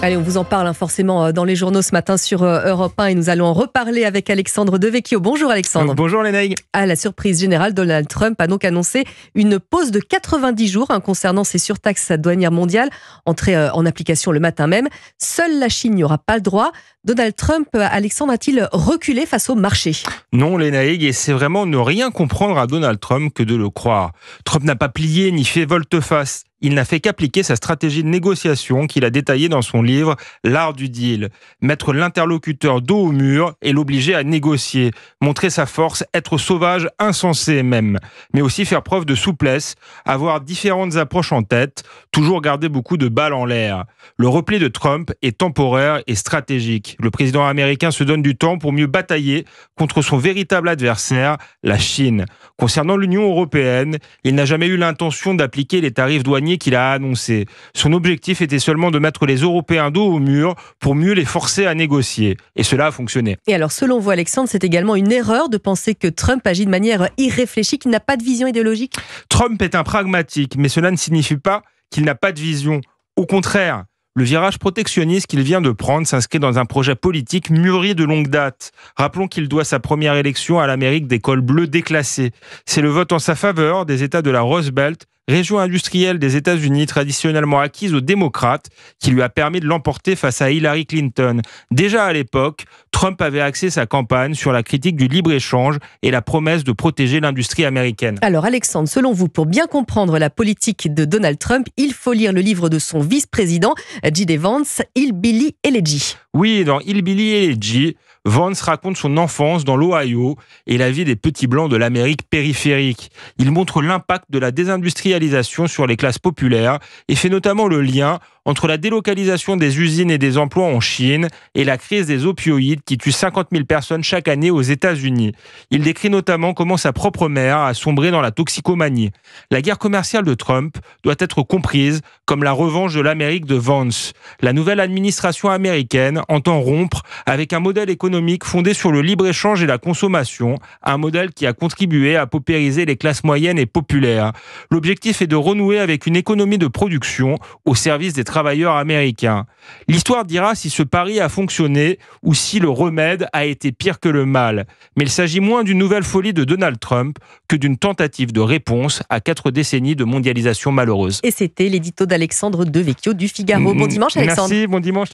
Allez, on vous en parle forcément dans les journaux ce matin sur Europe 1 et nous allons en reparler avec Alexandre Devecchio. Bonjour Alexandre. Bonjour Lénaïque. À la surprise générale, Donald Trump a donc annoncé une pause de 90 jours concernant ses surtaxes douanières mondiales, entrée en application le matin même. Seule la Chine n'y aura pas le droit. Donald Trump, Alexandre, a-t-il reculé face au marché ? Non Lénaïque, et c'est vraiment ne rien comprendre à Donald Trump que de le croire. Trump n'a pas plié ni fait volte-face. Il n'a fait qu'appliquer sa stratégie de négociation qu'il a détaillée dans son livre « L'art du deal ». Mettre l'interlocuteur dos au mur et l'obliger à négocier. Montrer sa force, être sauvage, insensé même. Mais aussi faire preuve de souplesse, avoir différentes approches en tête, toujours garder beaucoup de balles en l'air. Le repli de Trump est temporaire et stratégique. Le président américain se donne du temps pour mieux batailler contre son véritable adversaire, la Chine. Concernant l'Union européenne, il n'a jamais eu l'intention d'appliquer les tarifs douaniers qu'il a annoncé. Son objectif était seulement de mettre les Européens dos au mur pour mieux les forcer à négocier. Et cela a fonctionné. Et alors, selon vous, Alexandre, c'est également une erreur de penser que Trump agit de manière irréfléchie, qu'il n'a pas de vision idéologique ? Trump est un pragmatique, mais cela ne signifie pas qu'il n'a pas de vision. Au contraire, le virage protectionniste qu'il vient de prendre s'inscrit dans un projet politique mûri de longue date. Rappelons qu'il doit sa première élection à l'Amérique des cols bleus déclassés. C'est le vote en sa faveur des États de la Rust Belt, région industrielle des États-Unis traditionnellement acquise aux démocrates, qui lui a permis de l'emporter face à Hillary Clinton. Déjà à l'époque, Trump avait axé sa campagne sur la critique du libre-échange et la promesse de protéger l'industrie américaine. Alors Alexandre, selon vous, pour bien comprendre la politique de Donald Trump, il faut lire le livre de son vice-président, J.D. Vance, Hillbilly Elegy. Oui, dans Hillbilly Elegy, Vance raconte son enfance dans l'Ohio et la vie des petits blancs de l'Amérique périphérique. Il montre l'impact de la désindustrialisation sur les classes populaires et fait notamment le lien entre la délocalisation des usines et des emplois en Chine et la crise des opioïdes qui tue 50 000 personnes chaque année aux États-Unis. Il décrit notamment comment sa propre mère a sombré dans la toxicomanie. La guerre commerciale de Trump doit être comprise comme la revanche de l'Amérique de Vance. La nouvelle administration américaine entend rompre avec un modèle économique fondé sur le libre-échange et la consommation, un modèle qui a contribué à paupériser les classes moyennes et populaires. L'objectif est de renouer avec une économie de production au service des travailleurs américains. L'histoire dira si ce pari a fonctionné ou si le remède a été pire que le mal. Mais il s'agit moins d'une nouvelle folie de Donald Trump que d'une tentative de réponse à 4 décennies de mondialisation malheureuse. Et c'était l'édito d'Alexandre Devecchio du Figaro. Bon dimanche Alexandre. Merci, bon dimanche.